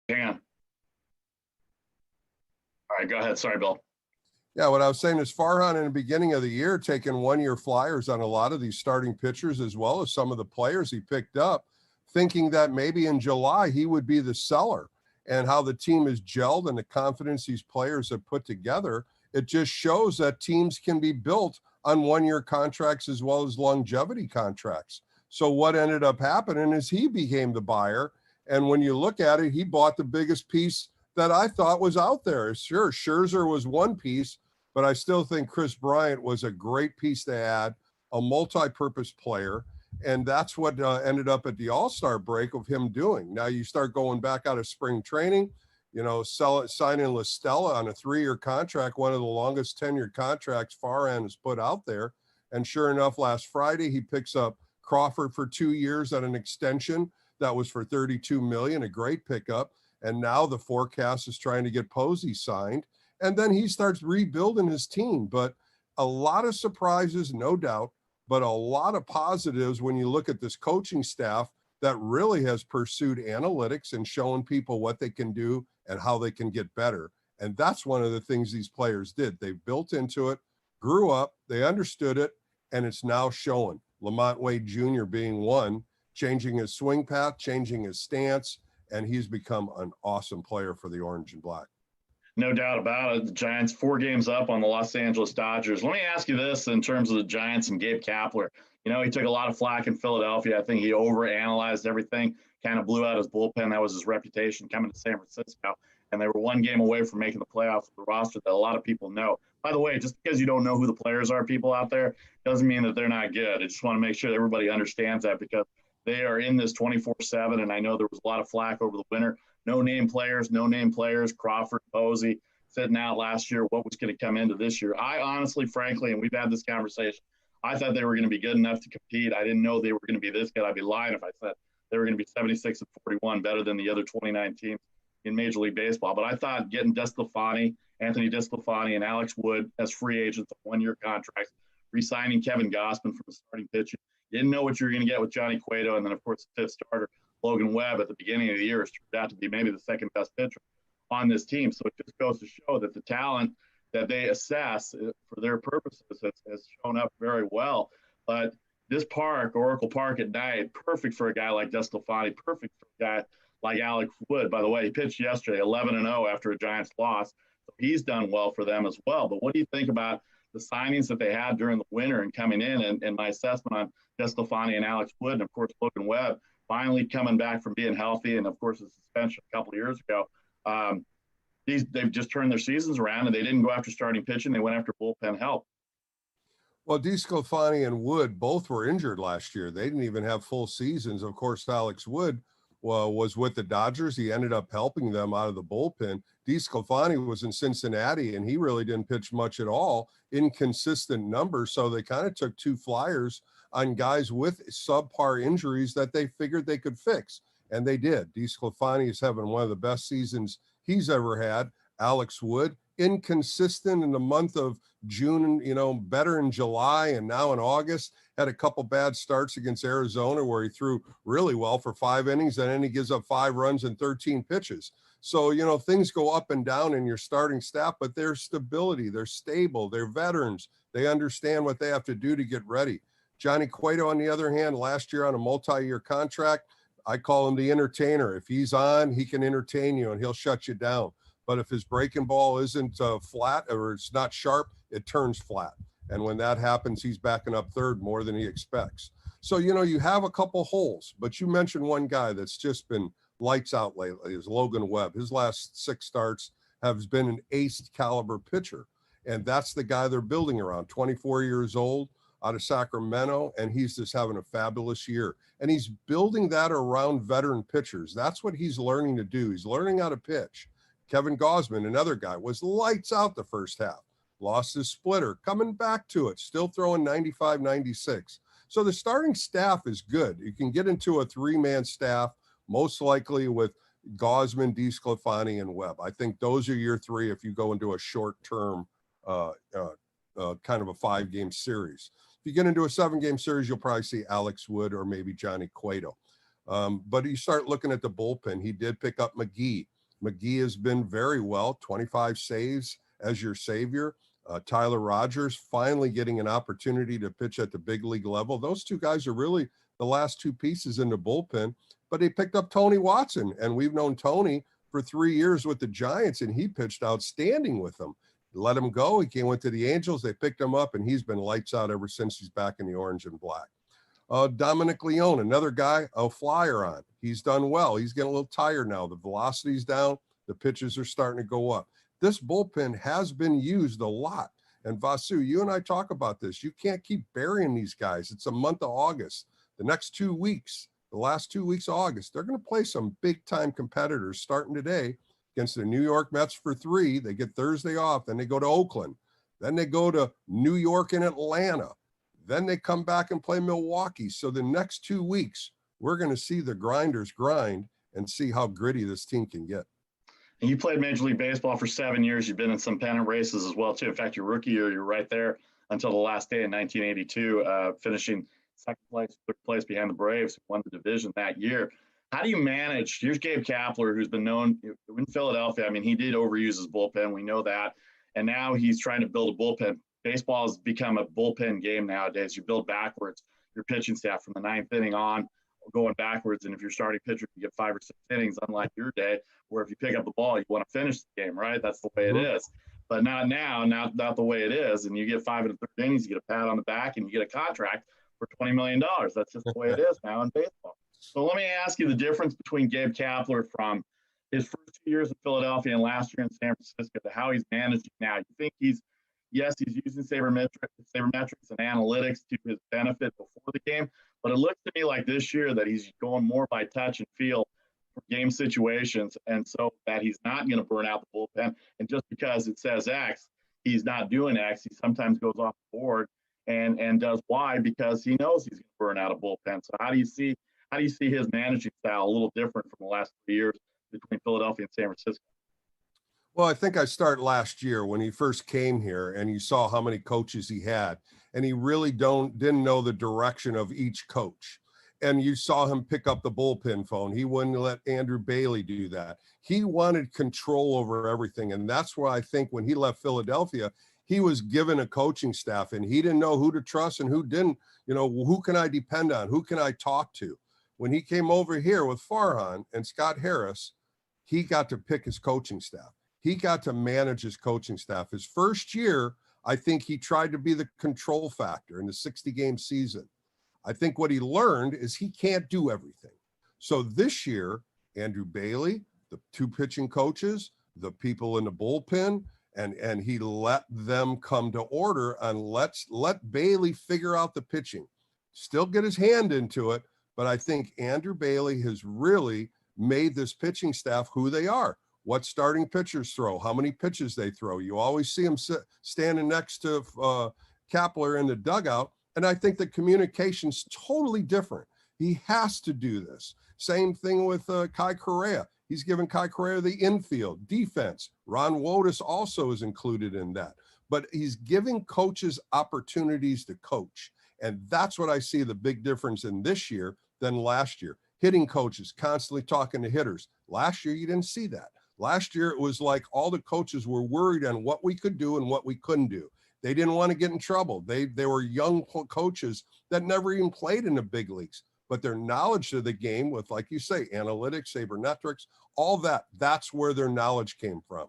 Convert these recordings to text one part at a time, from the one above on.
Hang on. All right, go ahead. Sorry, Bill. Yeah, what I was saying is Farhan in the beginning of the year taking one-year flyers on a lot of these starting pitchers as well as some of the players he picked up, thinking that maybe in July he would be the seller. And how the team is gelled and the confidence these players have put together, it just shows that teams can be built on one-year contracts as well as longevity contracts. So what ended up happening is he became the buyer. And when you look at it, he bought the biggest piece that I thought was out there. Sure, Scherzer was one piece, but I still think Chris Bryant was a great piece to add, a multi-purpose player. And that's what ended up at the All-Star break of him doing. Now you start going back out of spring training, signing LaStella on a 3-year contract, one of the longest tenured contracts Farhan has put out there. And sure enough, last Friday, he picks up Crawford for 2 years at an extension that was for $32 million, a great pickup. And now the forecast is trying to get Posey signed. And then he starts rebuilding his team. But a lot of surprises, no doubt, but a lot of positives when you look at this coaching staff that really has pursued analytics and showing people what they can do and how they can get better. And that's one of the things these players did. They built into it, grew up, they understood it, and it's now showing. Lamont Wade Jr. being one, changing his swing path, changing his stance, and he's become an awesome player for the Orange and Black. No doubt about it. The Giants 4 games up on the Los Angeles Dodgers. Let me ask you this in terms of the Giants and Gabe Kapler. He took a lot of flack in Philadelphia. I think he overanalyzed everything, kind of blew out his bullpen. That was his reputation coming to San Francisco. And they were 1 game away from making the playoffs with the roster that a lot of people know. By the way, just because you don't know who the players are, people out there, doesn't mean that they're not good. I just want to make sure that everybody understands that because they are in this 24/7, and I know there was a lot of flack over the winter. No name players, Crawford, Posey, sitting out last year. What was going to come into this year? I honestly, frankly, and we've had this conversation, I thought they were going to be good enough to compete. I didn't know they were going to be this good. I'd be lying if I said they were going to be 76-41, better than the other 29 teams in Major League Baseball. But I thought getting Anthony DeSclafani, and Alex Wood as free agents on 1-year contracts, re-signing Kevin Gausman from the starting pitching. You didn't know what you were going to get with Johnny Cueto, and then, of course, the 5th starter, Logan Webb, at the beginning of the year has turned out to be maybe the 2nd best pitcher on this team. So it just goes to show that the talent that they assess for their purposes has shown up very well. But this park, Oracle Park at night, perfect for a guy like DeSclafani, perfect for a guy like Alex Wood. By the way, he pitched yesterday 11-0 after a Giants loss. So he's done well for them as well. But what do you think about the signings that they had during the winter and coming in, and my assessment on DeSclafani and Alex Wood, and, of course, Logan Webb, finally coming back from being healthy, and, of course, the suspension a couple of years ago. They've just turned their seasons around, and they didn't go after starting pitching. They went after bullpen help. Well, DeSclafani and Wood both were injured last year. They didn't even have full seasons. Of course, Alex Wood was with the Dodgers. He ended up helping them out of the bullpen. DeSclafani was in Cincinnati, and he really didn't pitch much at all, inconsistent numbers. So they kind of took 2 flyers on guys with subpar injuries that they figured they could fix, and they did. DeSclafani is having one of the best seasons he's ever had. Alex Wood, inconsistent in the month of June, better in July, and now in August, had a couple bad starts against Arizona where he threw really well for 5 innings, and then he gives up 5 runs and 13 pitches. So, things go up and down in your starting staff, but there's stability, they're stable, they're veterans, they understand what they have to do to get ready. Johnny Cueto, on the other hand, last year on a multi-year contract, I call him the entertainer. If he's on, he can entertain you and he'll shut you down. But if his breaking ball isn't flat or it's not sharp, it turns flat. And when that happens, he's backing up third more than he expects. So, you have a couple holes, but you mentioned one guy that's just been lights out lately is Logan Webb. His last 6 starts has been an ace caliber pitcher. And that's the guy they're building around, 24 years old, out of Sacramento, and he's just having a fabulous year. And he's building that around veteran pitchers. That's what he's learning to do. He's learning how to pitch. Kevin Gausman, another guy, was lights out the first half, lost his splitter, coming back to it, still throwing 95, 96. So the starting staff is good. You can get into a 3-man staff, most likely with Gausman, DeSclafani, and Webb. I think those are your 3 if you go into a short-term kind of a 5-game series. If you get into a 7-game series, you'll probably see Alex Wood or maybe Johnny Cueto. But you start looking at the bullpen. He did pick up McGee. McGee has been very well, 25 saves as your savior. Tyler Rogers finally getting an opportunity to pitch at the big league level. Those two guys are really the last two pieces in the bullpen, but they picked up Tony Watson, and we've known Tony for 3 years with the Giants, and he pitched outstanding with them. Let him go. He went to the Angels. They picked him up, and he's been lights out ever since he's back in the orange and black. Dominic Leone, another guy, a flyer on. He's done well. He's getting a little tired now. The velocity's down. The pitches are starting to go up. This bullpen has been used a lot. And Vasu, you and I talk about this. You can't keep burying these guys. It's a month of August. The next 2 weeks, the last 2 weeks of August, they're going to play some big-time competitors starting today against the New York Mets for 3. They get Thursday off. Then they go to Oakland. Then they go to New York and Atlanta. Then they come back and play Milwaukee. So the next 2 weeks, we're going to see the grinders grind and see how gritty this team can get. And you played Major League Baseball for 7 years. You've been in some pennant races as well, too. In fact, your rookie year, you're right there until the last day in 1982, finishing second place, third place behind the Braves, who won the division that year. How do you manage? Here's Gabe Kapler, who's been known in Philadelphia. I mean, he did overuse his bullpen. We know that. And now he's trying to build a bullpen. Baseball has become a bullpen game nowadays. You build backwards. Your pitching staff from the ninth inning on, going backwards. And if you're starting pitcher, you get 5 or 6 innings, unlike your day, where if you pick up the ball, you want to finish the game, right? That's the way it is. But not now, not the way it is. And you get 5 and a third innings, you get a pat on the back, and you get a contract for $20 million. That's just the way it is now in baseball. So let me ask you the difference between Gabe Kapler from his first 2 years in Philadelphia and last year in San Francisco to how he's managing now. You think he's using sabermetrics and analytics to his benefit before the game, but it looks to me like this year that he's going more by touch and feel for game situations, and so that he's not going to burn out the bullpen. And just because it says X, he's not doing X. He sometimes goes off the board and does Y because he knows he's going to burn out a bullpen. So how do you see his managing style a little different from the last 3 years between Philadelphia and San Francisco? Well, I think I start last year when he first came here, and you saw how many coaches he had, and he really didn't know the direction of each coach. And you saw him pick up the bullpen phone. He wouldn't let Andrew Bailey do that. He wanted control over everything. And that's why I think when he left Philadelphia, he was given a coaching staff, and he didn't know who to trust and who didn't. You know, who can I depend on? Who can I talk to? When he came over here with Farhan and Scott Harris, he got to pick his coaching staff. He got to manage his coaching staff. His first year, I think he tried to be the control factor in the 60-game season. I think what he learned is he can't do everything. So this year, Andrew Bailey, the 2 pitching coaches, the people in the bullpen, and he let them come to order and let Bailey figure out the pitching. Still get his hand into it, but I think Andrew Bailey has really made this pitching staff who they are. What starting pitchers throw, how many pitches they throw. You always see him standing next to Kapler in the dugout, and I think the communication's totally different. He has to do this. Same thing with Kai Correa. He's given Kai Correa the infield, defense. Ron Wotus also is included in that. But he's giving coaches opportunities to coach, and that's what I see the big difference in this year than last year. Hitting coaches constantly talking to hitters. Last year, you didn't see that. Last year, it was like all the coaches were worried on what we could do and what we couldn't do. They didn't want to get in trouble. They were young coaches that never even played in the big leagues, but their knowledge of the game with, like you say, analytics, sabermetrics, all that, that's where their knowledge came from.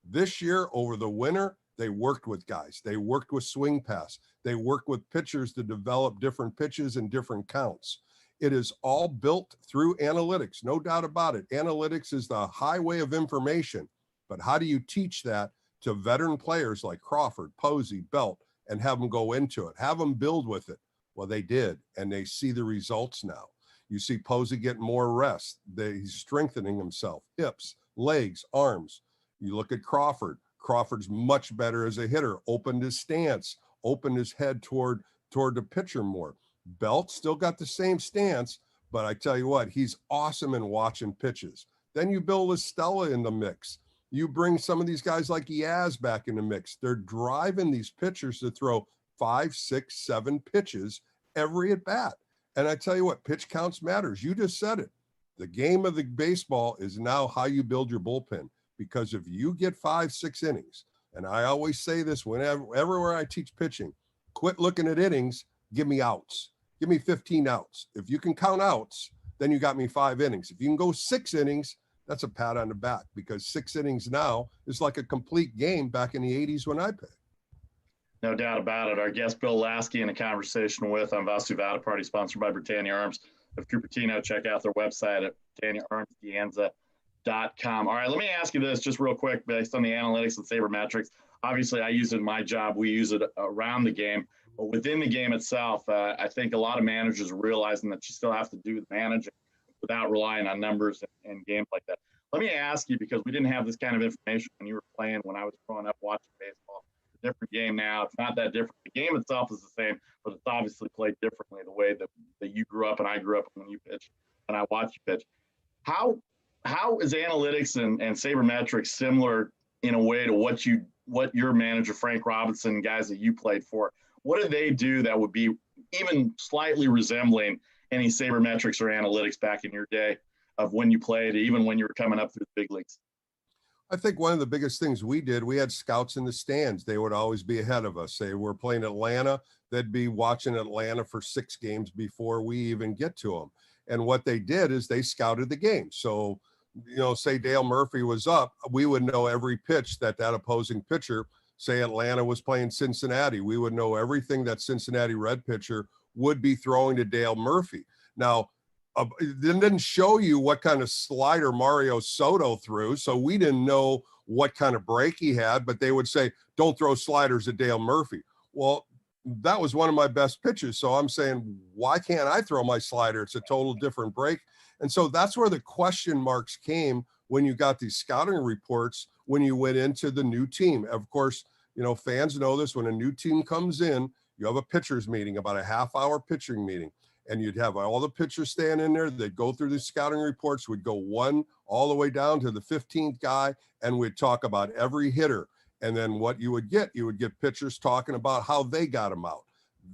This year, over the winter, they worked with guys. They worked with swing pass. They worked with pitchers to develop different pitches and different counts. It is all built through analytics, no doubt about it. Analytics is the highway of information, but how do you teach that to veteran players like Crawford, Posey, Belt, and have them go into it, have them build with it? Well, they did, and they see the results now. You see Posey getting more rest. He's strengthening himself, hips, legs, arms. You look at Crawford. Crawford's much better as a hitter, opened his stance, opened his head toward the pitcher more. Belt still got the same stance, but I tell you what, he's awesome in watching pitches. Then you build Estella in the mix. You bring some of these guys like Yaz back in the mix. They're driving these pitchers to throw 5, 6, 7 pitches every at bat. And I tell you what, pitch counts matters. You just said it. The game of the baseball is now how you build your bullpen, because if you get 5-6 innings, and I always say this everywhere I teach pitching, quit looking at innings, give me outs. Give me 15 outs. If you can count outs, then you got me 5 innings. If you can go 6 innings, that's a pat on the back, because 6 innings now is like a complete game back in the 80s when I played. No doubt about it. Our guest, Bill Laskey, in a conversation with on Vasu Vada Party, sponsored by Britannia Arms of Cupertino. Check out their website at BritanniaArmsDeanza.com. All right, let me ask you this just real quick based on the analytics and sabermetrics. Obviously, I use it in my job. We use it around the game. But within the game itself, I think a lot of managers are realizing that you still have to do the managing without relying on numbers and games like that. Let me ask you, because we didn't have this kind of information when you were playing, when I was growing up watching baseball. Different game now. It's not that different. The game itself is the same, but it's obviously played differently the way that you grew up and I grew up when you pitched and I watched you pitch. How is analytics and sabermetrics similar in a way to what your manager, Frank Robinson, guys that you played for, what do they do that would be even slightly resembling any sabermetrics or analytics back in your day of when you played, even when you were coming up through the big leagues? I think one of the biggest things we did, we had scouts in the stands. They would always be ahead of us. Say we're playing Atlanta, they'd be watching Atlanta for 6 games before we even get to them. And what they did is they scouted the game. So, say Dale Murphy was up, we would know every pitch that opposing pitcher, say Atlanta was playing Cincinnati, we would know everything that Cincinnati Red pitcher would be throwing to Dale Murphy. Now, it didn't show you what kind of slider Mario Soto threw, so we didn't know what kind of break he had, but they would say, don't throw sliders at Dale Murphy. Well, that was one of my best pitches, so I'm saying, why can't I throw my slider? It's a total different break. And so that's where the question marks came when you got these scouting reports when you went into the new team. Of course, fans know this. When a new team comes in, you have a pitcher's meeting, about a half-hour pitching meeting. And you'd have all the pitchers stand in there. They'd go through the scouting reports. We'd go 1 all the way down to the 15th guy, and we'd talk about every hitter. And then what you would get pitchers talking about how they got them out.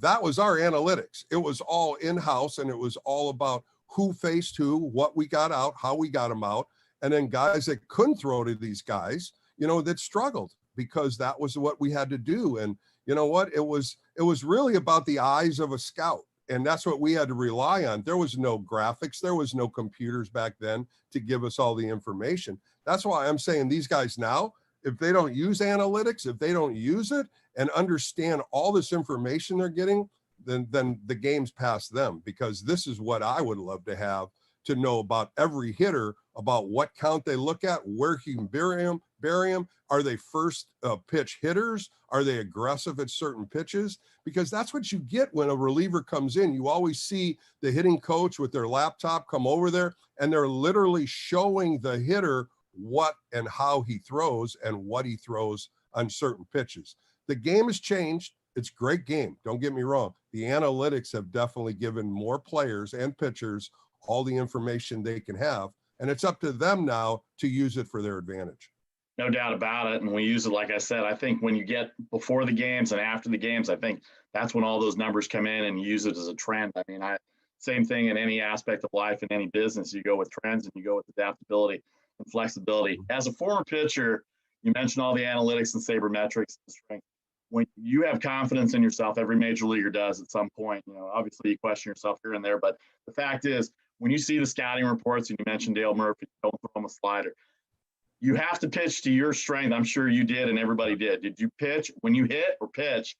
That was our analytics. It was all in-house, and it was all about who faced who, what we got out, how we got them out. And then guys that couldn't throw to these guys, that struggled, because that was what we had to do. And you know what? It was really about the eyes of a scout. And that's what we had to rely on. There was no graphics. There was no computers back then to give us all the information. That's why I'm saying these guys now, if they don't use analytics, if they don't use it and understand all this information they're getting, then the game's past them, because this is what I would love to have, to know about every hitter, about what count they look at, where you can bury them. Are they first pitch hitters? Are they aggressive at certain pitches? Because that's what you get when a reliever comes in. You always see the hitting coach with their laptop come over there, and they're literally showing the hitter what and how he throws and what he throws on certain pitches. The game has changed. It's a great game. Don't get me wrong. The analytics have definitely given more players and pitchers all the information they can have, and it's up to them now to use it for their advantage. No doubt about it. And we use it, like I said, I think when you get before the games and after the games, I think that's when all those numbers come in and you use it as a trend. I mean, same thing in any aspect of life, in any business, you go with trends and you go with adaptability and flexibility. As a former pitcher, you mentioned all the analytics and sabermetrics and strength. When you have confidence in yourself, every major leaguer does at some point. Obviously you question yourself here and there, but the fact is, when you see the scouting reports and you mentioned Dale Murphy, don't throw him a slider. You have to pitch to your strength. I'm sure you did, and everybody did. Did you pitch when you hit or pitch?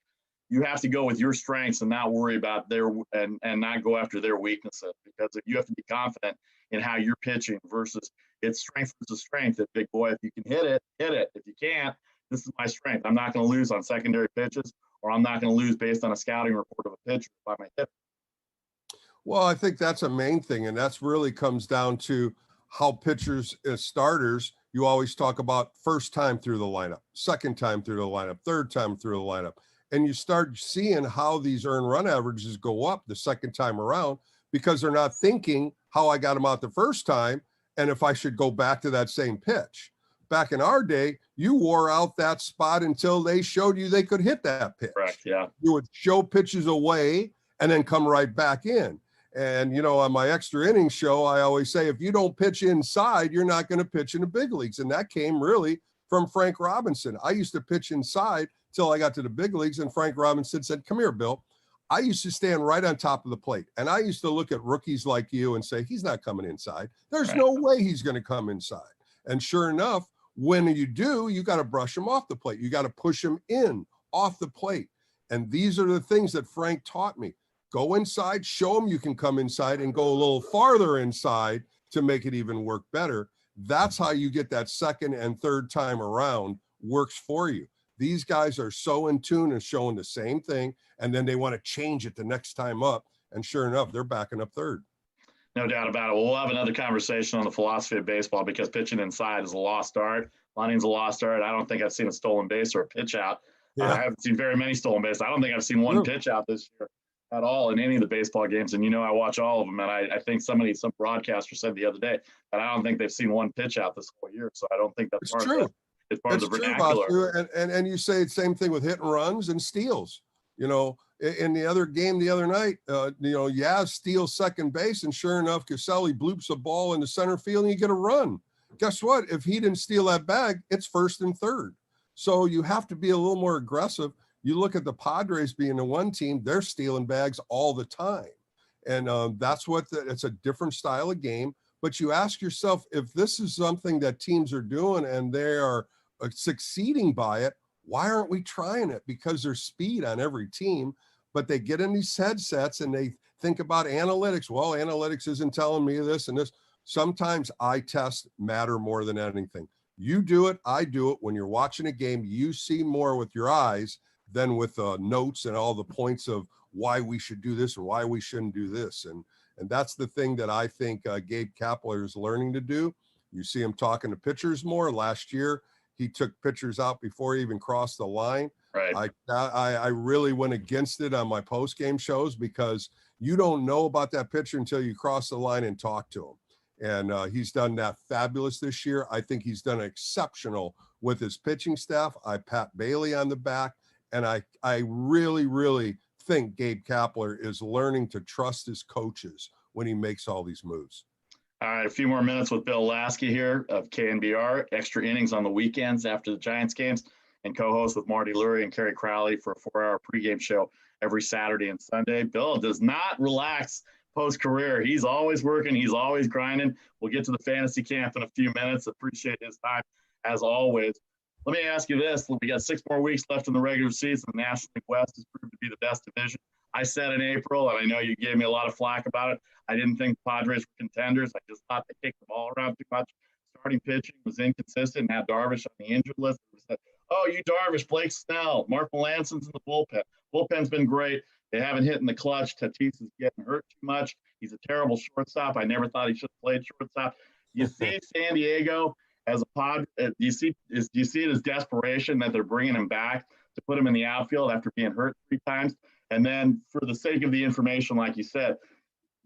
You have to go with your strengths and not worry about their and not go after their weaknesses, because if you have to be confident in how you're pitching versus it's strength versus strength. If big boy, if you can hit it, hit it. If you can't, this is my strength. I'm not going to lose on secondary pitches, or I'm not going to lose based on a scouting report of a pitcher if I'm a hitter. Well, I think that's a main thing, and that's really comes down to how pitchers as starters, you always talk about first time through the lineup, second time through the lineup, third time through the lineup. And you start seeing how these earned run averages go up the second time around, because they're not thinking how I got them out the first time and if I should go back to that same pitch. Back in our day, you wore out that spot until they showed you they could hit that pitch. Correct, yeah. You would show pitches away and then come right back in. And, you know, on my extra innings show, I always say, if you don't pitch inside, you're not going to pitch in the big leagues. And that came really from Frank Robinson. I used to pitch inside till I got to the big leagues. And Frank Robinson said, come here, Bill. I used to stand right on top of the plate. And I used to look at rookies like you and say, he's not coming inside. There's no way he's going to come inside. And sure enough, when you do, you got to brush him off the plate. You got to push him in off the plate. And these are the things that Frank taught me. Go inside, show them you can come inside, and go a little farther inside to make it even work better. That's how you get that second and third time around works for you. These guys are so in tune and showing the same thing, and then they want to change it the next time up. And sure enough, they're backing up third. No doubt about it. We'll have another conversation on the philosophy of baseball, because pitching inside is a lost art. Bunting's a lost art. I don't think I've seen a stolen base or a pitch out. Yeah. I haven't seen very many stolen bases. I don't think I've seen one pitch out this year at all in any of the baseball games. And, you know, I watch all of them. And I think some broadcaster said the other day that I don't think they've seen one pitch out this whole year. So I don't think that's true. It's part of the vernacular. And you say the same thing with hit and runs and steals. You know, in the other game the other night, you know, Yaz steals second base, and sure enough, Caselli bloops a ball in the center field and you get a run. Guess what? If he didn't steal that bag, it's first and third. So you have to be a little more aggressive. You look at the Padres being the one team, they're stealing bags all the time. And that's it's a different style of game. But you ask yourself, if this is something that teams are doing and they are succeeding by it, why aren't we trying it? Because there's speed on every team, but they get in these headsets and they think about analytics. Well, analytics isn't telling me this and this. Sometimes eye tests matter more than anything. You do it, I do it. When you're watching a game, you see more with your eyes than with notes and all the points of why we should do this and why we shouldn't do this. And that's the thing that I think Gabe Kapler is learning to do. You see him talking to pitchers more. Last year, he took pitchers out before he even crossed the line. Right. I really went against it on my post-game shows, because you don't know about that pitcher until you cross the line and talk to him. And he's done that fabulous this year. I think he's done exceptional with his pitching staff. I pat Bailey on the back, and I really, really think Gabe Kapler is learning to trust his coaches when he makes all these moves. All right, a few more minutes with Bill Laskey here of KNBR. Extra innings on the weekends after the Giants games, and co-host with Marty Lurie and Kerry Crowley for a 4-hour pregame show every Saturday and Sunday. Bill does not relax post-career. He's always working. He's always grinding. We'll get to the fantasy camp in a few minutes. Appreciate his time, as always. Let me ask you this. We got 6 more weeks left in the regular season. The National League West has proved to be the best division. I said in April, and I know you gave me a lot of flack about it, I didn't think the Padres were contenders. I just thought they kicked the ball around too much. Starting pitching was inconsistent, and had Darvish on the injured list. It said, oh, you Darvish, Blake Snell, Mark Melanson's in the bullpen. Bullpen's been great. They haven't hit in the clutch. Tatis is getting hurt too much. He's a terrible shortstop. I never thought he should have played shortstop. You see San Diego as a pod. Do you see it as desperation that they're bringing him back to put him in the outfield after being hurt 3 times? And then, for the sake of the information, like you said,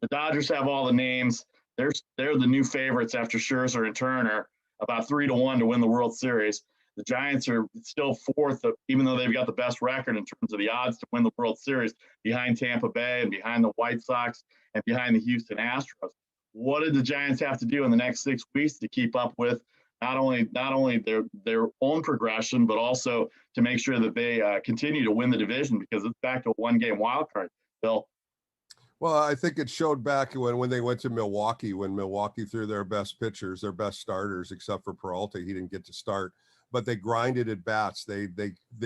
the Dodgers have all the names. They're the new favorites after Scherzer and Turner, about 3-1 to win the World Series. The Giants are still 4th, even though they've got the best record in terms of the odds to win the World Series, behind Tampa Bay and behind the White Sox and behind the Houston Astros. What did the Giants have to do in the next 6 weeks to keep up with not only their own progression, but also to make sure that they continue to win the division, because it's back to a 1-game wild card, Bill? Well, I think it showed back when they went to Milwaukee, when Milwaukee threw their best pitchers, their best starters, except for Peralta. He didn't get to start, but they grinded at bats. They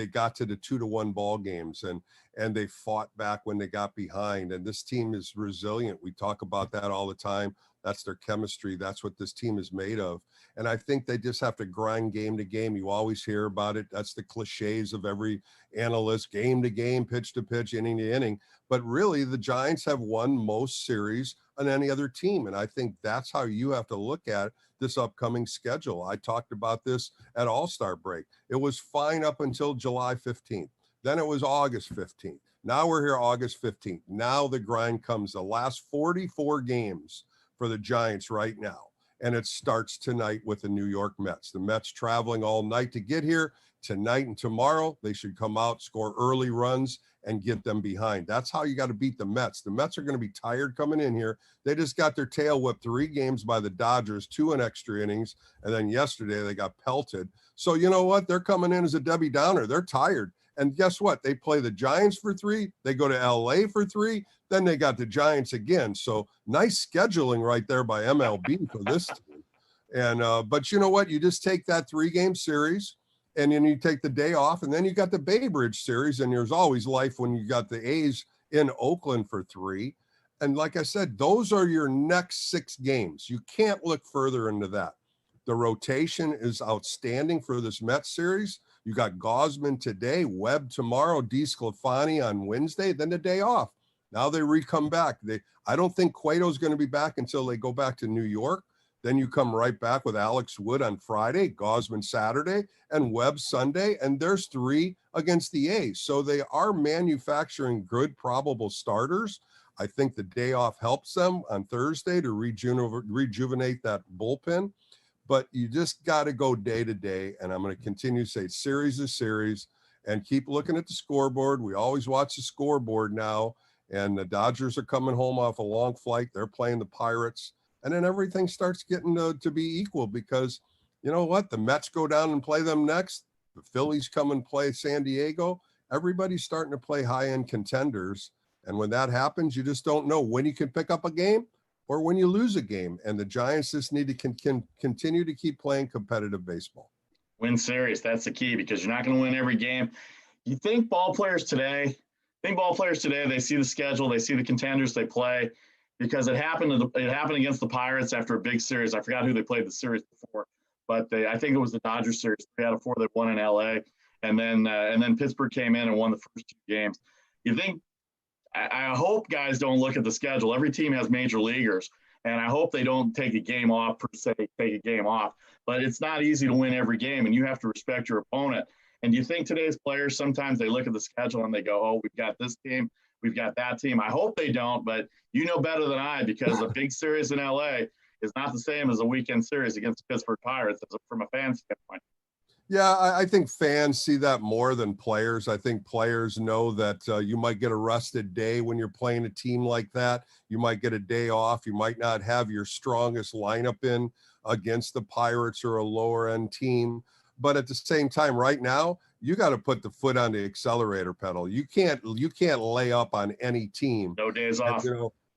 got to the 2-1 ball games, and they fought back when they got behind. And this team is resilient. We talk about that all the time. That's their chemistry. That's what this team is made of. And I think they just have to grind game to game. You always hear about it. That's the cliches of every analyst: game to game, pitch to pitch, inning to inning. But really, the Giants have won most series on any other team. And I think that's how you have to look at this upcoming schedule. I talked about this at All-Star break. It was fine up until July 15th. Then it was August 15th. Now we're here August 15th. Now the grind comes. The last 44 games for the Giants right now. and it starts tonight with the New York Mets. The Mets traveling all night to get here. Tonight and tomorrow, they should come out, score early runs, and get them behind. That's how you got to beat the Mets. The Mets are going to be tired coming in here. They just got their tail whipped 3 games by the Dodgers, 2 in extra innings, and then yesterday they got pelted. So you know what? They're coming in as a Debbie Downer. They're tired. And guess what? They play the Giants for 3. They go to LA for 3. Then they got the Giants again. So nice scheduling right there by MLB for this team. And but you know what? You just take that 3-game series, and then you take the day off, and then you got the Bay Bridge series, and there's always life when you got the A's in Oakland for 3. And like I said, those are your next 6 games. You can't look further into that. The rotation is outstanding for this Mets series. You got Gausman today, Webb tomorrow, DeSclafani on Wednesday, then the day off. Now they come back. I don't think Cueto's going to be back until they go back to New York. Then you come right back with Alex Wood on Friday, Gausman Saturday, and Webb Sunday, and there's 3 against the A's. So they are manufacturing good probable starters. I think the day off helps them on Thursday to rejuvenate that bullpen. But you just got to go day to day, and I'm going to continue to say series to series and keep looking at the scoreboard. We always watch the scoreboard now, and the Dodgers are coming home off a long flight. They're playing the Pirates. And then everything starts getting to be equal because, you know what? The Mets go down and play them next. The Phillies come and play San Diego. Everybody's starting to play high-end contenders. And when that happens, you just don't know when you can pick up a game or when you lose a game. And the Giants just need to continue to keep playing competitive baseball. Win series. That's the key because you're not going to win every game. You think ball players today, they see the schedule, they see the contenders they play, because it happened against the Pirates after a big series. I forgot who they played the series before, but I think it was the Dodgers series. 3 out of 4 they won in LA, and then Pittsburgh came in and won the first 2 games. You think? I hope guys don't look at the schedule. Every team has major leaguers, and I hope they don't take a game off per se. Take a game off, but it's not easy to win every game, and you have to respect your opponent. And do you think today's players sometimes they look at the schedule and they go, "Oh, we've got this team, we've got that team." I hope they don't, but you know better than I because a big series in LA is not the same as a weekend series against the Pittsburgh Pirates from a fan standpoint. Yeah, I think fans see that more than players. I think players know that you might get a rested day when you're playing a team like that. You might get a day off. You might not have your strongest lineup in against the Pirates or a lower end team. But at the same time, right now, you got to put the foot on the accelerator pedal. You can't lay up on any team. No days off.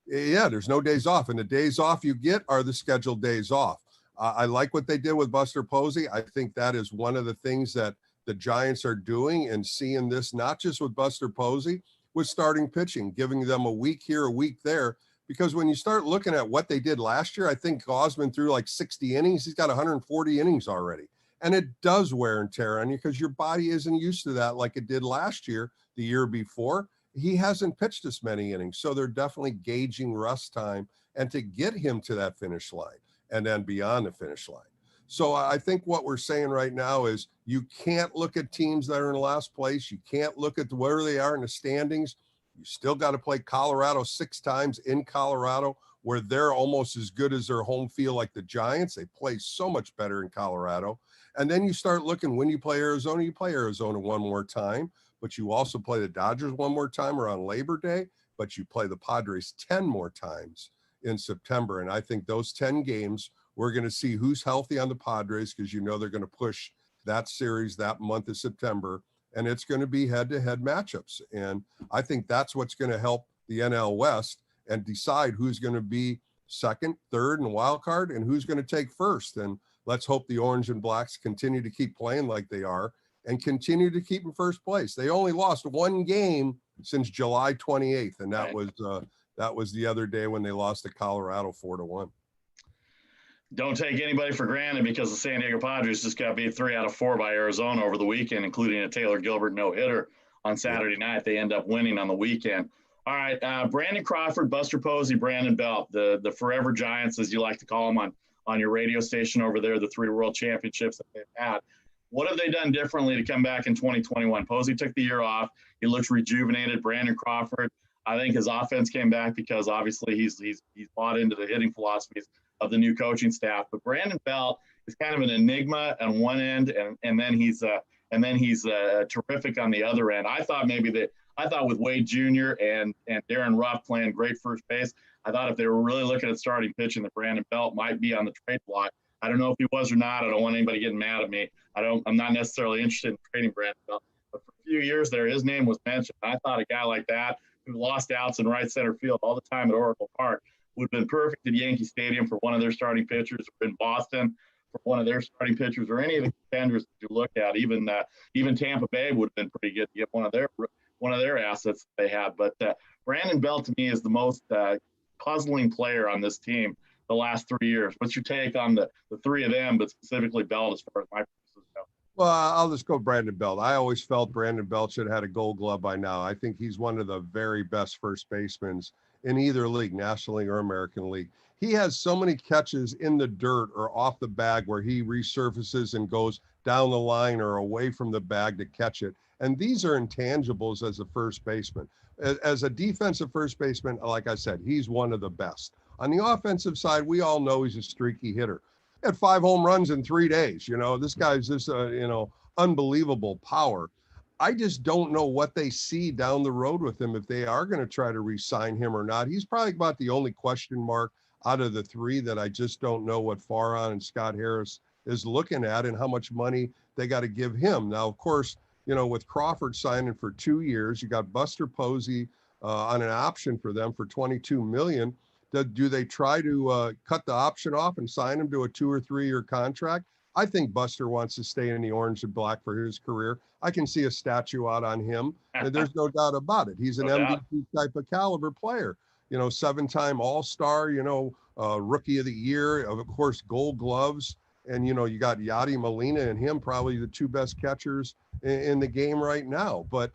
Yeah, there's no days off. And the days off you get are the scheduled days off. I like what they did with Buster Posey. I think that is one of the things that the Giants are doing and seeing this, not just with Buster Posey, with starting pitching, giving them a week here, a week there. Because when you start looking at what they did last year, I think Gausman threw like 60 innings. He's got 140 innings already. And it does wear and tear on you because your body isn't used to that like it did last year, the year before. He hasn't pitched this many innings. So they're definitely gauging rest time and to get him to that finish line and then beyond the finish line. So I think what we're saying right now is you can't look at teams that are in last place. You can't look at where they are in the standings. You still got to play Colorado 6 times in Colorado, where they're almost as good as their home field like the Giants. They play so much better in Colorado. And then you start looking when you play Arizona one more time, but you also play the Dodgers one more time around Labor Day, but you play the Padres 10 more times in September. And I think those 10 games, we're going to see who's healthy on the Padres because you know they're going to push that series that month of September, and it's going to be head-to-head matchups. And I think that's what's going to help the NL West and decide who's going to be second, third, and wild card, and who's going to take first. And let's hope the Orange and Blacks continue to keep playing like they are and continue to keep in first place. They only lost 1 game since July 28th, and that was the other day when they lost to Colorado 4-1. Don't take anybody for granted because the San Diego Padres just got beat 3 out of 4 by Arizona over the weekend, including a Taylor Gilbert no-hitter on Saturday night. They end up winning on the weekend. All right, Brandon Crawford, Buster Posey, Brandon Belt, the forever Giants, as you like to call them on your radio station over there, the 3 world championships that they've had. What have they done differently to come back in 2021? Posey took the year off. He looks rejuvenated. Brandon Crawford, I think his offense came back because obviously he's bought into the hitting philosophies of the new coaching staff. But Brandon Belt is kind of an enigma on one end, and then he's terrific on the other end. I thought with Wade Jr. and Darren Ruff playing great first base, I thought if they were really looking at starting pitching, that Brandon Belt might be on the trade block. I don't know if he was or not. I don't want anybody getting mad at me. I'm not necessarily interested in trading Brandon Belt. But for a few years there, his name was mentioned. I thought a guy like that who lost outs in right center field all the time at Oracle Park would have been perfect at Yankee Stadium for one of their starting pitchers, or in Boston for one of their starting pitchers, or any of the contenders that you look at. Even Tampa Bay would have been pretty good to get one of their assets that they had. But Brandon Belt to me is the most puzzling player on this team the last 3 years. What's your take on the three of them, but specifically Belt as far as my purposes go? Well, I'll just go Brandon Belt. I always felt Brandon Belt should have had a Gold Glove by now. I think he's one of the very best first basemen in either league, National League or American League. He has so many catches in the dirt or off the bag where he resurfaces and goes down the line or away from the bag to catch it. And these are intangibles as a first baseman. As a defensive first baseman, like I said, he's one of the best. On the offensive side, we all know he's a streaky hitter. He had 5 home runs in 3 days. This guy's just unbelievable power. I just don't know what they see down the road with him, if they are going to try to re-sign him or not. He's probably about the only question mark out of the 3 that I just don't know what Farhan and Scott Harris is looking at and how much money they got to give him. Now, of course, with Crawford signing for 2 years, you got Buster Posey on an option for them for $22 million. Do they try to cut the option off and sign him to a 2 or 3 year contract? I think Buster wants to stay in the orange and black for his career. I can see a statue out on him, and there's no doubt about it. He's an MVP type of caliber player. 7-time All-Star, Rookie of the Year, of course, Gold Gloves. And, you got Yadi Molina and him, probably the 2 best catchers in the game right now. But,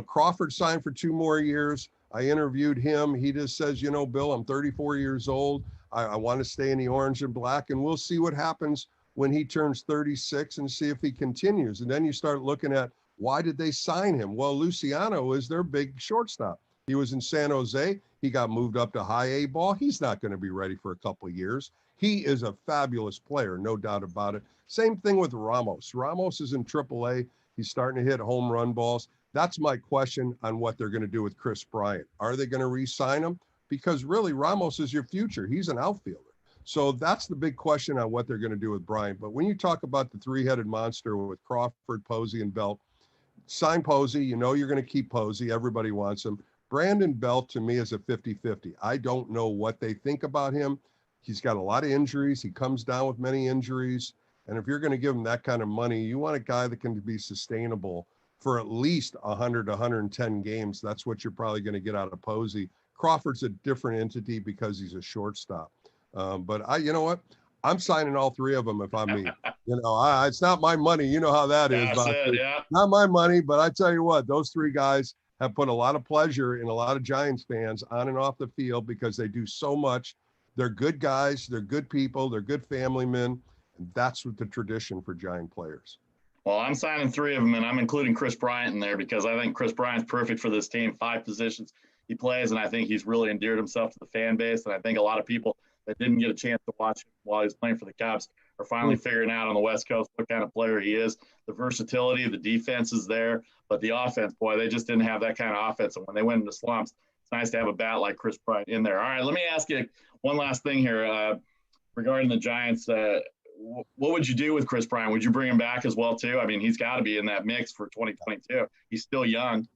Crawford signed for 2 more years. I interviewed him. He just says, Bill, I'm 34 years old. I want to stay in the orange and black, and we'll see what happens when he turns 36 and see if he continues. And then you start looking at, why did they sign him? Well, Luciano is their big shortstop. He was in San Jose. He got moved up to high A ball. He's not going to be ready for a couple of years. He is a fabulous player, no doubt about it. Same thing with Ramos. Ramos is in AAA. He's starting to hit home run balls. That's my question on what they're going to do with Chris Bryant. Are they going to re-sign him? Because really, Ramos is your future. He's an outfielder. So that's the big question on what they're going to do with Bryant. But when you talk about the 3-headed monster with Crawford, Posey, and Belt, sign Posey. You're going to keep Posey. Everybody wants him. Brandon Belt, to me, is a 50-50. I don't know what they think about him. He's got a lot of injuries. He comes down with many injuries. And if you're going to give him that kind of money, you want a guy that can be sustainable for at least 100 to 110 games. That's what you're probably going to get out of Posey. Crawford's a different entity because he's a shortstop. But you know what? I'm signing all 3 of them if I'm me. It's not my money. You know how that is. Not my money, but I tell you what, those 3 guys have put a lot of pleasure in a lot of Giants fans on and off the field because they do so much. They're good guys. They're good people. They're good family men. And that's what the tradition for Giant players. Well, I'm signing 3 of them, and I'm including Chris Bryant in there because I think Chris Bryant's perfect for this team. 5 positions he plays, and I think he's really endeared himself to the fan base. And I think a lot of people that didn't get a chance to watch him while he was playing for the Cubs are finally figuring out on the West Coast what kind of player he is. The versatility, the defense is there, but the offense, boy, they just didn't have that kind of offense. And when they went into slumps, it's nice to have a bat like Chris Bryant in there. All right, let me ask you one last thing here regarding the Giants. What would you do with Chris Bryant? Would you bring him back as well, too? I mean, he's got to be in that mix for 2022. He's still young.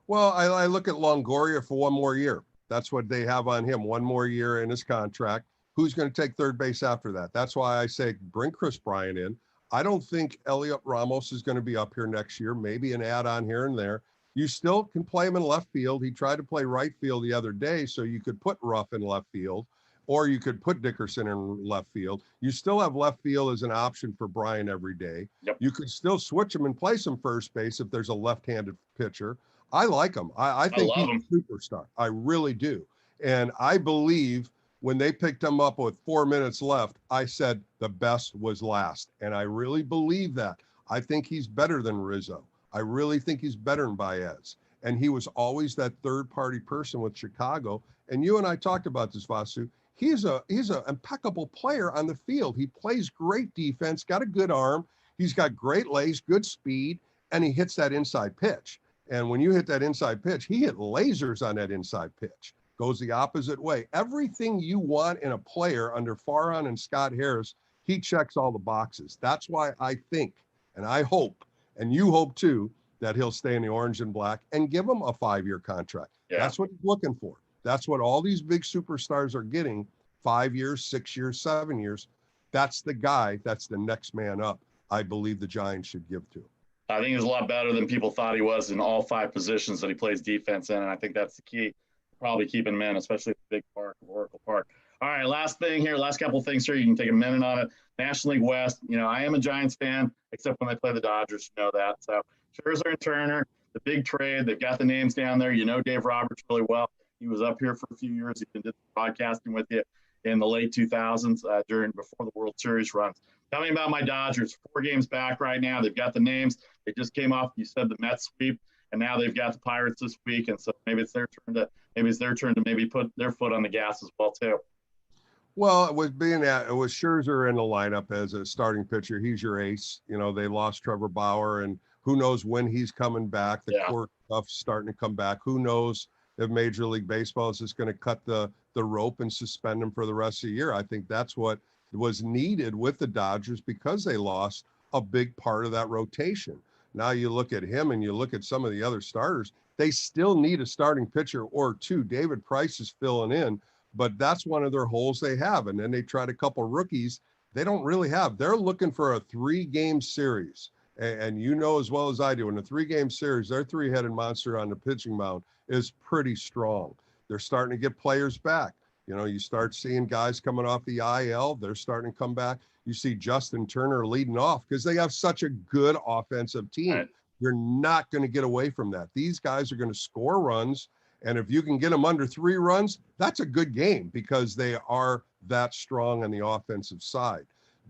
Well, I look at Longoria for 1 more year. That's what they have on him, 1 more year in his contract. Who's going to take third base after that? That's why I say bring Chris Bryant in. I don't think Elliot Ramos is going to be up here next year, maybe an add-on here and there. You still can play him in left field. He tried to play right field the other day, so you could put Ruff in left field, or you could put Dickerson in left field. You still have left field as an option for Bryant every day. Yep. You could still switch him and play some first base if there's a left-handed pitcher. I like him. I think he's a superstar. I really do. And I believe when they picked him up with 4 minutes left, I said the best was last. And I really believe that. I think he's better than Rizzo. I really think he's better than Baez. And he was always that third-party person with Chicago. And you and I talked about this, Vasu. He's a impeccable player on the field. He plays great defense, got a good arm. He's got great legs, good speed, and he hits that inside pitch. And when you hit that inside pitch, he hit lasers on that inside pitch. Goes the opposite way. Everything you want in a player under Farhan and Scott Harris, he checks all the boxes. That's why I think, and I hope, and you hope too, that he'll stay in the orange and black and give him a 5-year contract. Yeah. That's what he's looking for. That's what all these big superstars are getting, 5 years, 6 years, 7 years. That's the guy, that's the next man up, I believe the Giants should give to. I think he's a lot better than people thought he was in all 5 positions that he plays defense in, and I think that's the key, probably keeping him in, especially the big park of Oracle Park. All right, last couple of things here. You can take a minute on it. National League West, I am a Giants fan, except when they play the Dodgers, you know that. So Scherzer and Turner, the big trade, they've got the names down there. You know Dave Roberts really well. He was up here for a few years. He did broadcasting with you in the late 2000s before the World Series runs. Tell me about my Dodgers. 4 games back right now. They've got the names. They just came off, you said, the Mets sweep, and now they've got the Pirates this week. And so maybe it's their turn to maybe put their foot on the gas as well too. Well, it was Scherzer in the lineup as a starting pitcher. He's your ace. They lost Trevor Bauer, and who knows when he's coming back. The core stuff's starting to come back. Who knows if Major League Baseball is just going to cut the rope and suspend him for the rest of the year. I think that's what was needed with the Dodgers because they lost a big part of that rotation. Now you look at him and you look at some of the other starters, they still need a starting pitcher or two. David Price is filling in, but that's one of their holes they have. And then they tried a couple rookies they don't really have. They're looking for a 3-game series. And you know as well as I do, in a 3-game series, their 3-headed monster on the pitching mound is pretty strong. They're starting to get players back. You start seeing guys coming off the IL. They're starting to come back. You see Justin Turner leading off because they have such a good offensive team. Right. You're not going to get away from that. These guys are going to score runs. And if you can get them under 3 runs, that's a good game because they are that strong on the offensive side.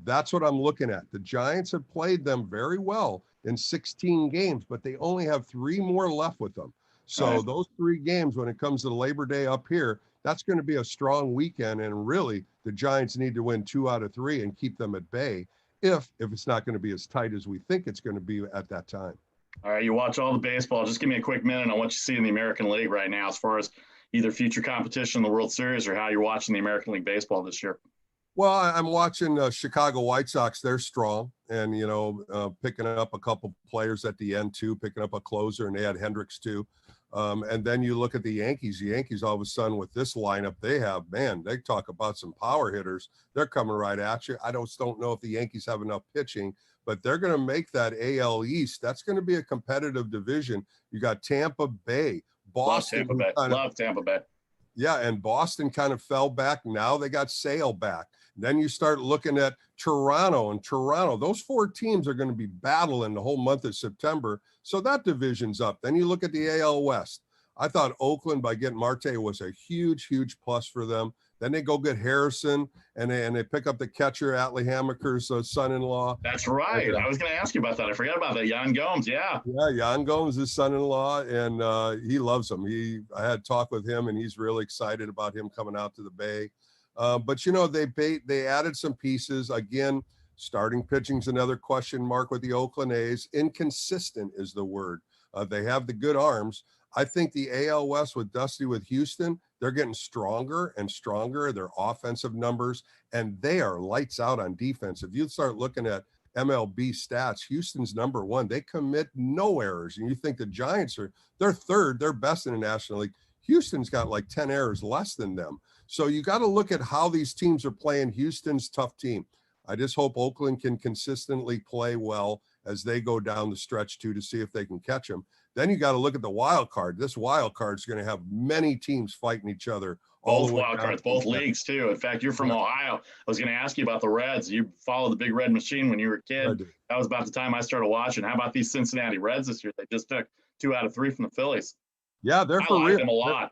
That's what I'm looking at. The Giants have played them very well in 16 games, but they only have 3 more left with them. So those 3 games, when it comes to Labor Day up here, that's going to be a strong weekend. And really, the Giants need to win 2 out of 3 and keep them at bay if it's not going to be as tight as we think it's going to be at that time. All right, you watch all the baseball. Just give me a quick minute on what you see in the American League right now as far as either future competition in the World Series or how you're watching the American League Baseball this year. Well, I'm watching Chicago White Sox. They're strong and, picking up a couple players at the end too, picking up a closer, and they had Hendricks too. And then you look at the Yankees. The Yankees, all of a sudden, with this lineup they have, man, they talk about some power hitters. They're coming right at you. I don't know if the Yankees have enough pitching, but they're going to make that AL East. That's going to be a competitive division. You got Tampa Bay, Boston. Love Tampa Bay. Yeah, and Boston kind of fell back. Now they got Sale back. Then you start looking at Toronto. Those 4 teams are going to be battling the whole month of September. So that division's up. Then you look at the AL West. I thought Oakland, by getting Marte, was a huge, huge plus for them. Then they go get Harrison, and they pick up the catcher, Atlee Hamaker's son-in-law. That's right. I was going to ask you about that. I forgot about that. Yan Gomes, yeah. Yeah, Yan Gomes is son-in-law, and he loves him. I had talk with him, and he's really excited about him coming out to the Bay. But, they added some pieces. Again, starting pitching's another question mark with the Oakland A's. Inconsistent is the word. They have the good arms. I think the AL West with Dusty with Houston, they're getting stronger and stronger. Their offensive numbers, and they are lights out on defense. If you start looking at MLB stats, Houston's number 1. They commit no errors. And you think the Giants they're third, they're best in the National League. Houston's got like 10 errors less than them. So you got to look at how these teams are playing. Houston's tough team. I just hope Oakland can consistently play well as they go down the stretch too, to see if they can catch them. Then you got to look at the wild card. This wild card is going to have many teams fighting each other. Both wild cards, both leagues too. In fact, you're from Ohio. I was going to ask you about the Reds. You followed the Big Red Machine when you were a kid. That was about the time I started watching. How about these Cincinnati Reds this year? They just took 2 out of 3 from the Phillies. Yeah, they're for real. I like them a lot.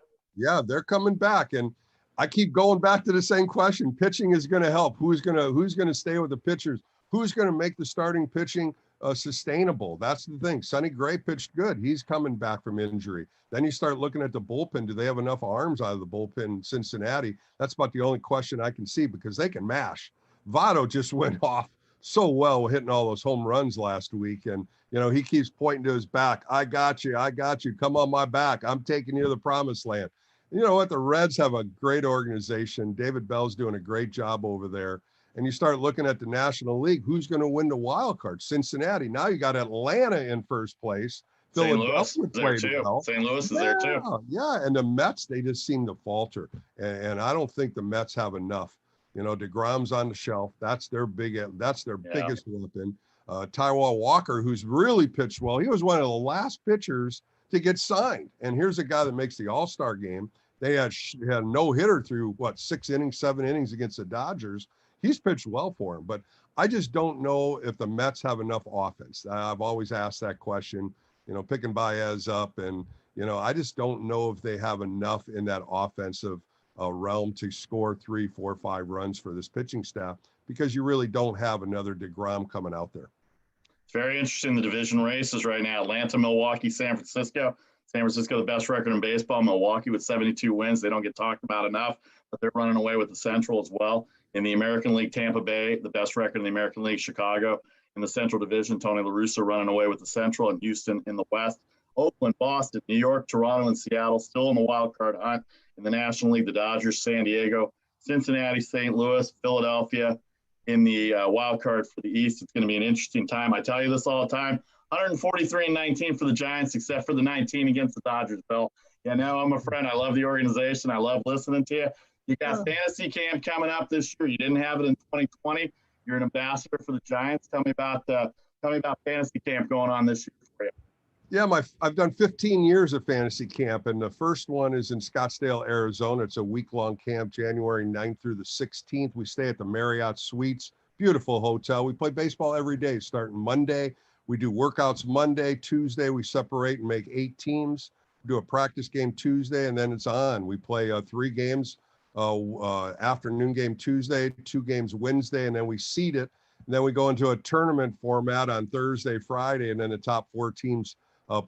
They're coming back, and I keep going back to the same question. Pitching is going to help. Who's going to stay with the pitchers? Who's going to make the starting pitching sustainable. That's the thing. Sonny Gray pitched good. He's coming back from injury. Then you start looking at the bullpen. Do they have enough arms out of the bullpen in Cincinnati? That's about the only question I can see, because they can mash. Votto just went off so well hitting all those home runs last week. And, he keeps pointing to his back. I got you. I got you. Come on my back. I'm taking you to the promised land. You know what? The Reds have a great organization. David Bell's doing a great job over there. And you start looking at the National League, who's going to win the wild card? Cincinnati. Now you got Atlanta in first place. St. Louis is there too. Well. St. Louis is there too. Yeah, and the Mets, they just seem to falter. And I don't think the Mets have enough. DeGrom's on the shelf. That's their biggest weapon. Taijuan Walker, who's really pitched well. He was one of the last pitchers to get signed. And here's a guy that makes the All-Star game. They had no hitter through 7 innings against the Dodgers. He's pitched well for him, but I just don't know if the Mets have enough offense. I've always asked that question, picking Baez up, and, I just don't know if they have enough in that offensive realm to score 3, 4, 5 runs for this pitching staff, because you really don't have another DeGrom coming out there. It's very interesting, the division races right now. Atlanta, Milwaukee, San Francisco. San Francisco, the best record in baseball. Milwaukee with 72 wins. They don't get talked about enough, but they're running away with the Central as well. In the American League, Tampa Bay, the best record in the American League. Chicago in the Central Division, Tony La Russa running away with the Central, and Houston in the West. Oakland, Boston, New York, Toronto, and Seattle still in the wild card hunt. In the National League, the Dodgers, San Diego, Cincinnati, St. Louis, Philadelphia in the wild card for the East. It's going to be an interesting time. I tell you this all the time. 143-19 for the Giants, except for the 19 against the Dodgers, Bill. Yeah, no, I'm a friend. I love the organization. I love listening to you. You got fantasy camp coming up this year. You didn't have it in 2020. You're an ambassador for the Giants. Tell me about fantasy camp going on this year for you. Yeah, I've done 15 years of fantasy camp, and the first one is in Scottsdale, Arizona. It's a week-long camp, January 9th through the 16th. We stay at the Marriott Suites, beautiful hotel. We play baseball every day, starting Monday. We do workouts Monday, Tuesday. We separate and make 8 teams. We do a practice game Tuesday, and then it's on. We play 3 games, afternoon game Tuesday, 2 games Wednesday, and then we seed it. And then we go into a tournament format on Thursday, Friday, and then the top 4 teams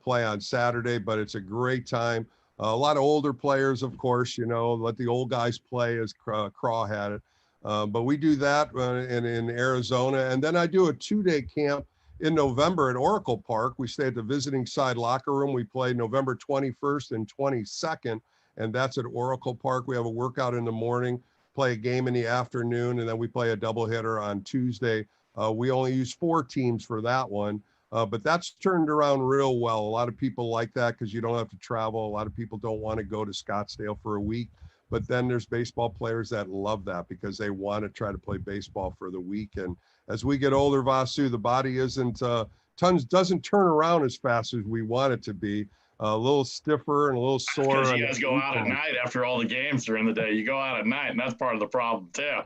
play on Saturday. But it's a great time. A lot of older players, of course, let the old guys play, as Craw had it. But we do that in Arizona. And then I do a 2-day camp in November at Oracle Park. We stay at the visiting side locker room. We play November 21st and 22nd, and that's at Oracle Park. We have a workout in the morning, play a game in the afternoon, and then we play a doubleheader on Tuesday. We only use 4 teams for that one, but that's turned around real well. A lot of people like that because you don't have to travel. A lot of people don't want to go to Scottsdale for a week, but then there's baseball players that love that because they want to try to play baseball for the week. And as we get older, Vasu, the body doesn't turn around as fast as we want it to be. A little stiffer and a little sore. Because you guys go out at night after all the games during the day. You go out at night, and that's part of the problem too.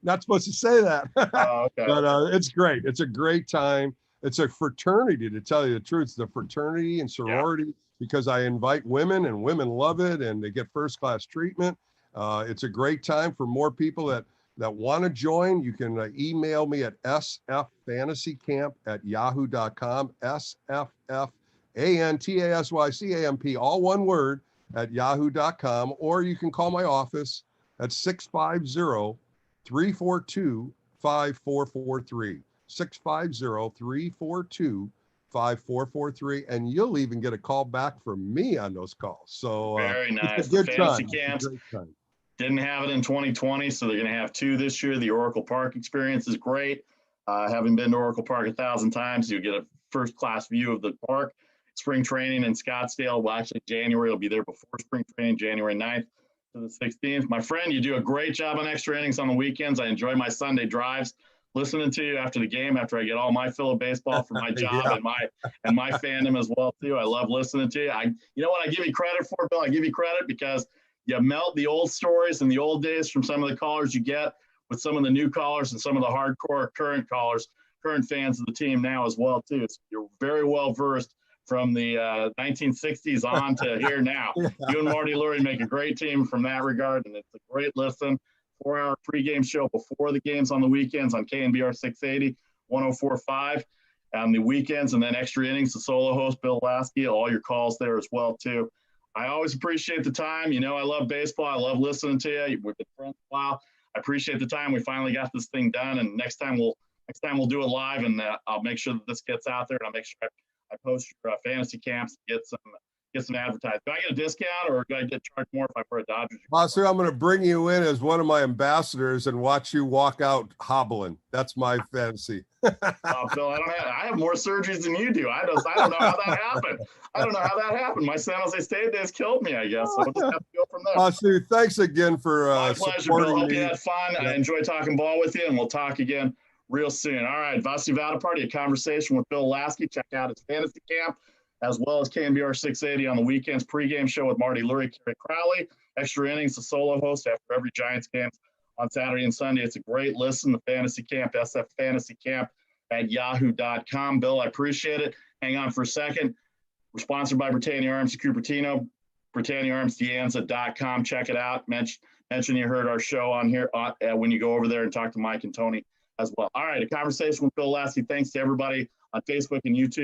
Not supposed to say that. Oh, okay. But it's great. It's a great time. It's a fraternity, to tell you the truth. It's a fraternity and sorority because I invite women, and women love it, and they get first-class treatment. It's a great time for more people that want to join. You can email me at sffantasycamp@yahoo.com, sffantasycamp, all one word, at yahoo.com, or you can call my office at 650-342-5443, 650-342-5443, and you'll even get a call back from me on those calls. So very nice. It's a good fantasy time. camps didn't have it in 2020, so they're going to have 2 this year. The Oracle Park experience is great. Having been to Oracle Park 1,000 times, you get a first-class view of the park. Spring training in Scottsdale, well, actually January, will be there before spring training, January 9th to the 16th. My friend, you do a great job on extra innings on the weekends. I enjoy my Sunday drives, listening to you after the game, after I get all my fill of baseball for my job and my fandom as well too. I love listening to you. You know what I give you credit for, Bill? I give you credit because you melt the old stories and the old days from some of the callers you get with some of the new callers and some of the hardcore current callers, current fans of the team now as well too. So you're very well versed from the 1960s on to here now. You and Marty Lurie make a great team from that regard, and it's a great listen. 4-hour pregame show before the games on the weekends on KNBR 680. 1045 on the weekends, and then extra innings, the solo host, Bill Laskey, all your calls there as well, too. I always appreciate the time. You know, I love baseball. I love listening to you. We've been friends a while. I appreciate the time. We finally got this thing done, and next time we'll do it live, and I'll make sure that this gets out there, and I'll make sure I post your fantasy camps, get some advertising. Do I get a discount, or do I get charged more if I wear a Dodgers? Masu, I'm going to bring you in as one of my ambassadors and watch you walk out hobbling. That's my fantasy. Bill, I have more surgeries than you do. I don't know how that happened. My San Jose State days killed me, I guess. So we'll just have to go from there. Masu, thanks again for my pleasure, Bill. Hope you had fun. Yeah. I enjoyed talking ball with you, and we'll talk again real soon. All right, Vasu Party, a conversation with Bill Laskey. Check out his fantasy camp, as well as KNBR 680 on the weekends, pregame show with Marty Lurie, Kerry Crowley, extra innings, the solo host after every Giants game on Saturday and Sunday. It's a great listen. The fantasy camp, SF Fantasy Camp at yahoo.com. Bill, I appreciate it. Hang on for a second. We're sponsored by Britannia Arms of Cupertino, BritanniaArmsDeanza.com. Check it out. Mention you heard our show on here when you go over there and talk to Mike and Tony as well. All right, a conversation with Bill Laskey. Thanks to everybody on Facebook and YouTube.